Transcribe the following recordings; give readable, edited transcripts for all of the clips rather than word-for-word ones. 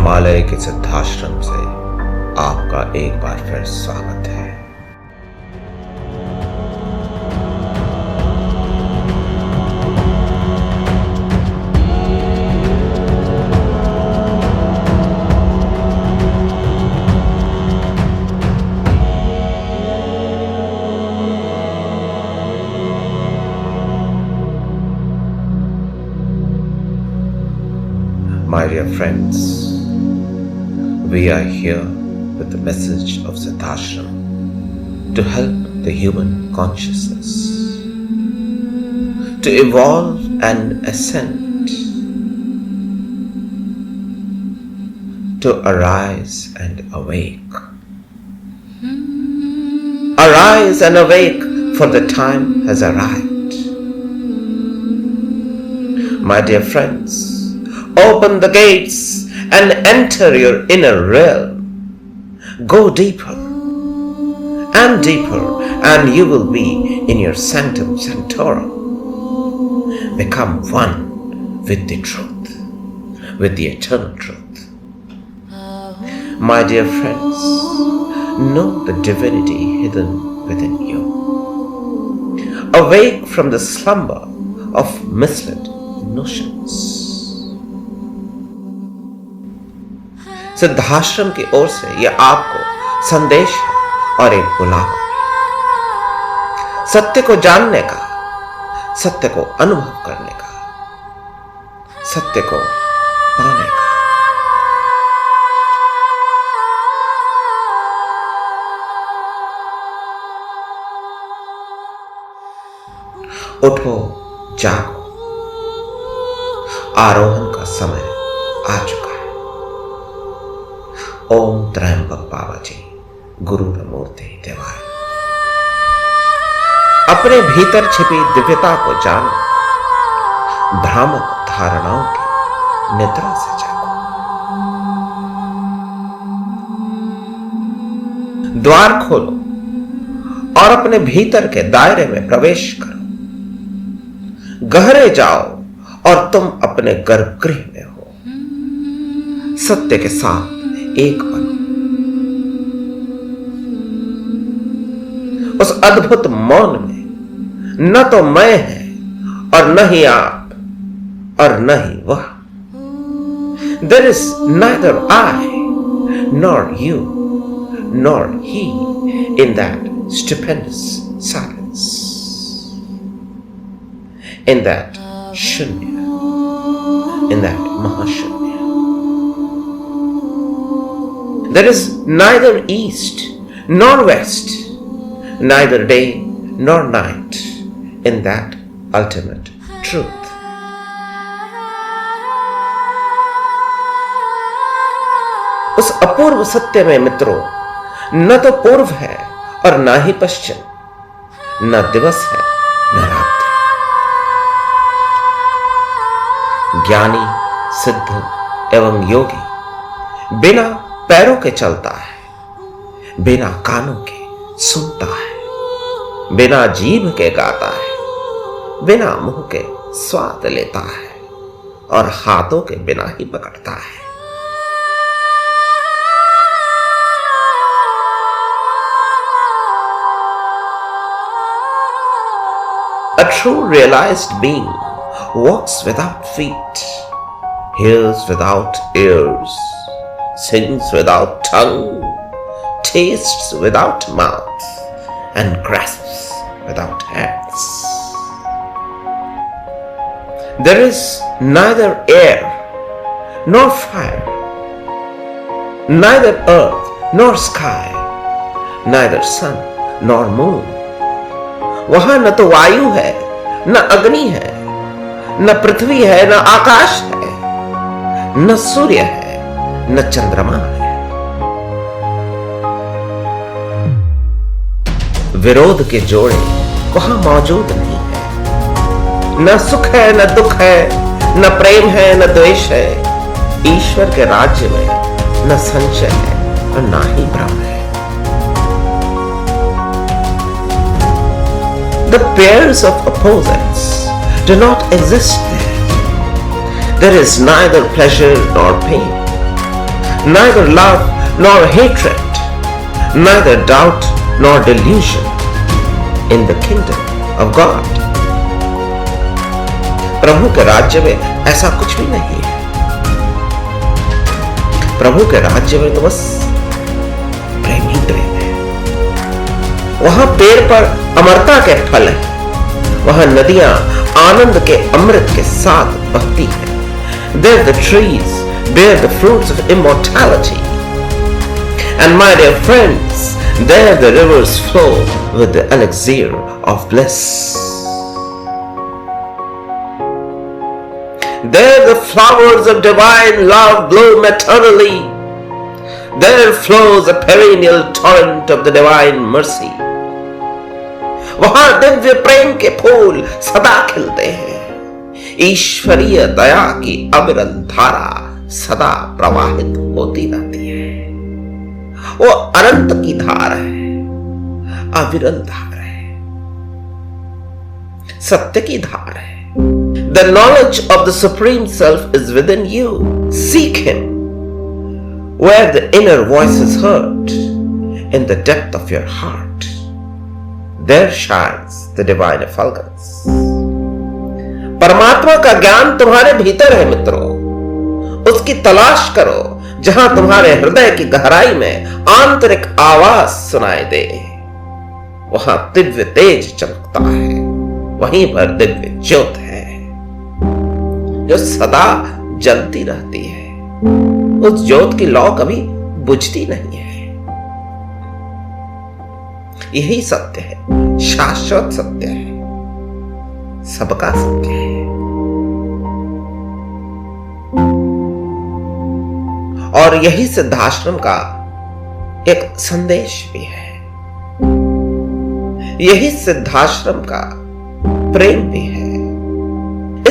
हिमालय के सिद्धाश्रम से आपका एक बार फिर स्वागत है। My dear friends, we are here with the message of Siddhashram to help the human consciousness to evolve and ascend, to arise and awake. Arise and awake, for the time has arrived. My dear friends, open the gates and enter your inner realm. Go deeper and deeper, and you will be in your sanctum sanctorum. Become one with the truth, with the eternal truth. My dear friends, know the divinity hidden within you. Awake from the slumber of misled notions. Siddhashram की ओर से यह आपको संदेश है और एक बुलावा, सत्य को जानने का, सत्य को अनुभव करने का, सत्य को पाने का। उठो, जागो, आरोहण का समय आ चुका है। ओम त्रयंबक बाबाजी गुरुरमूर्ति देवाय। अपने भीतर छिपी दिव्यता को जानो, भ्रामक धारणाओं की निद्रा से जागो। द्वार खोलो और अपने भीतर के दायरे में प्रवेश करो। गहरे जाओ और तुम अपने गर्भगृह में हो। सत्य के साथ एक बनो। उस अद्भुत मौन में न तो मैं है और न ही आप और न ही वह। There is neither I nor you nor he in that stupendous silence, in that shunya, in that mahashunya. There is neither east nor west, neither day nor night in that ultimate truth. उस अपूर्व सत्य में मित्रों, न तो पूर्व है और न ही पश्चिम, न दिवस है न रात्रि। ज्ञानी, सिद्ध एवं योगी बिना पैरों के चलता है, बिना कानों के सुनता है, बिना जीभ के गाता है, बिना मुंह के स्वाद लेता है और हाथों के बिना ही पकड़ता है। A true realized being walks without feet, hears without ears, sings without tongue, tastes without mouth, and grasps without hands. There is neither air nor fire, neither earth nor sky, neither sun nor moon. वहां न तो वायु है, न अग्नि है, न पृथ्वी है, न आकाश है, न सूर्य है, न चंद्रमा है। विरोध के जोड़े वहां मौजूद नहीं है। न सुख है, न दुख है, न प्रेम है, न द्वेष है। ईश्वर के राज्य में न संशय है और न ही भ्रम है। The pairs of opposites do not exist there. There is neither pleasure nor pain. neither love nor hatred, neither doubt nor delusion in the kingdom of God. प्रभु के राज्य में ऐसा कुछ भी नहीं है। प्रभु के राज्य में तो बस प्रेम ही प्रेम है। वहां पेड़ पर अमरता के फल है, वहां नदियां आनंद के अमृत के साथ बहती है। There the trees bear the fruits of immortality, and my dear friends, there the rivers flow with the elixir of bliss. There the flowers of divine love bloom eternally. There flows a perennial torrent of the divine mercy. वहां दिव्य प्रेम के फूल सदा खिलते हैं। ईश्वरीय दया की अविरल धारा सदा प्रवाहित होती रहती है। वो अनंत की धार है, अविरल धार है, सत्य की धार है। The knowledge of the Supreme Self is within you. Seek Him where the inner voice is heard, in the depth of your heart. There shines the divine effulgence. परमात्मा का ज्ञान तुम्हारे भीतर है मित्रों। उसकी तलाश करो जहां तुम्हारे हृदय की गहराई में आंतरिक आवाज सुनाई दे। वहां दिव्य तेज चमकता है, वहीं पर दिव्य ज्योत है जो सदा जलती रहती है। उस ज्योत की लौ कभी बुझती नहीं है। यही सत्य है, शाश्वत सत्य है, सबका सत्य है। और यही सिद्धाश्रम का एक संदेश भी है। यही सिद्धाश्रम का प्रेम भी है।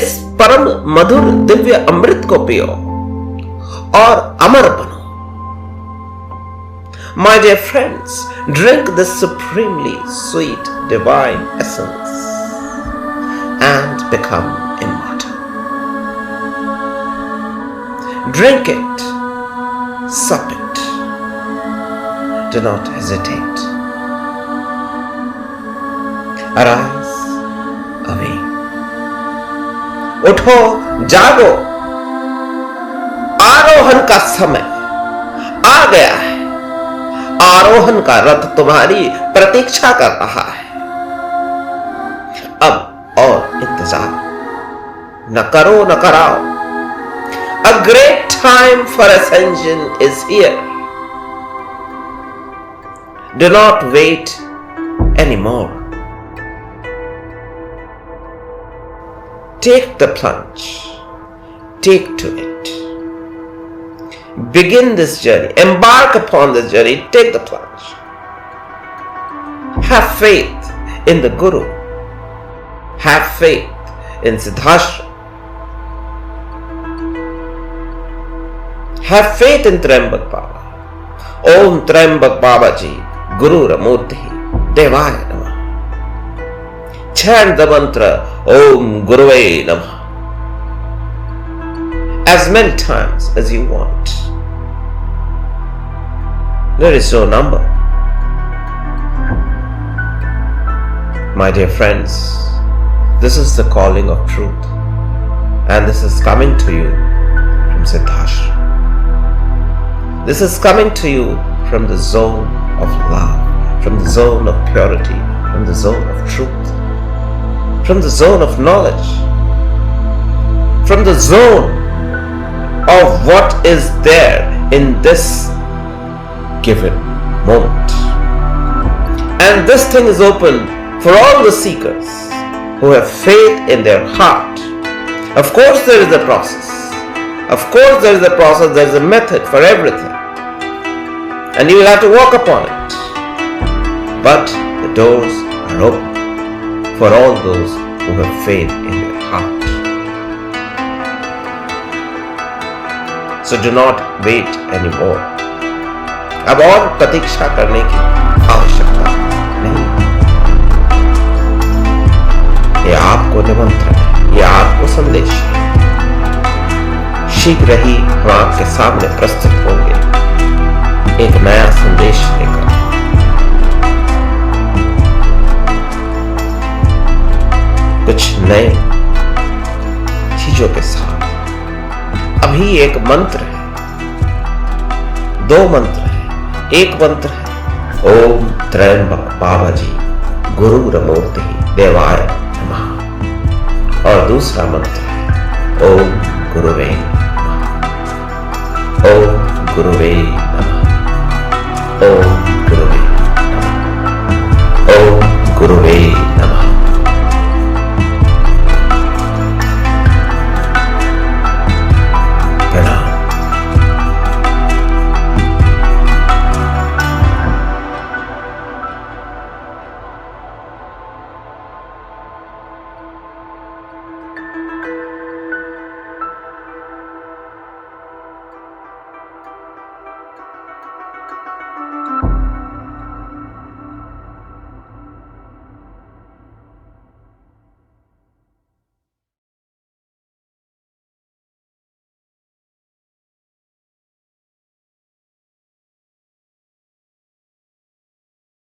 इस परम मधुर दिव्य अमृत को पियो और अमर बनो। My dear friends, drink this supremely sweet divine essence and become immortal. Drink it, sup it. Do not hesitate. Arise, awake. उठो, जागो, आरोहण का समय आ गया है। आरोहण का रथ तुम्हारी प्रतीक्षा कर रहा है। अब और इंतजार न करो न कराओ। A great time for ascension is here. Do not wait anymore. Take the plunge. Take to it. Begin this journey. Embark upon this journey. Take the plunge. Have faith in the Guru. Have faith in Siddhashram. Have faith in Trambak Baba. Om Trambak Baba Ji, Guru Ramurti, Devaya Namah. Chant the mantra Om Guruve Namah as many times as you want. There is no number. My dear friends, this is the calling of truth, and this is coming to you from Siddhashram. This is coming to you from the zone of love, from the zone of purity, from the zone of truth, from the zone of knowledge, from the zone of what is there in this given moment. And this thing is open for all the seekers who have faith in their heart. Of course there is a process. Of course there is a process, there is a method for everything. And you will have to walk upon it. But the doors are open for all those who have faith in their heart. So do not wait anymore. अब और प्रतीक्षा करने की आवश्यकता नहीं। ये आपको निमंत्रण है, ये आपको संदेश है। शीघ्र ही हम आपके सामने प्रस्तुत होंगे एक नया संदेश लेकर। कुछ नए चीजों के साथ। अभी एक मंत्र है, दो मंत्र है। एक मंत्र है ओम त्र्यंबक बाबा जी गुरुर्मूर्ति देवाय नमः, और दूसरा मंत्र है ओम गुरुवे नमः, ओम गुरुवे नमः, ओम गुरुवे नमः, ओम गुरुवे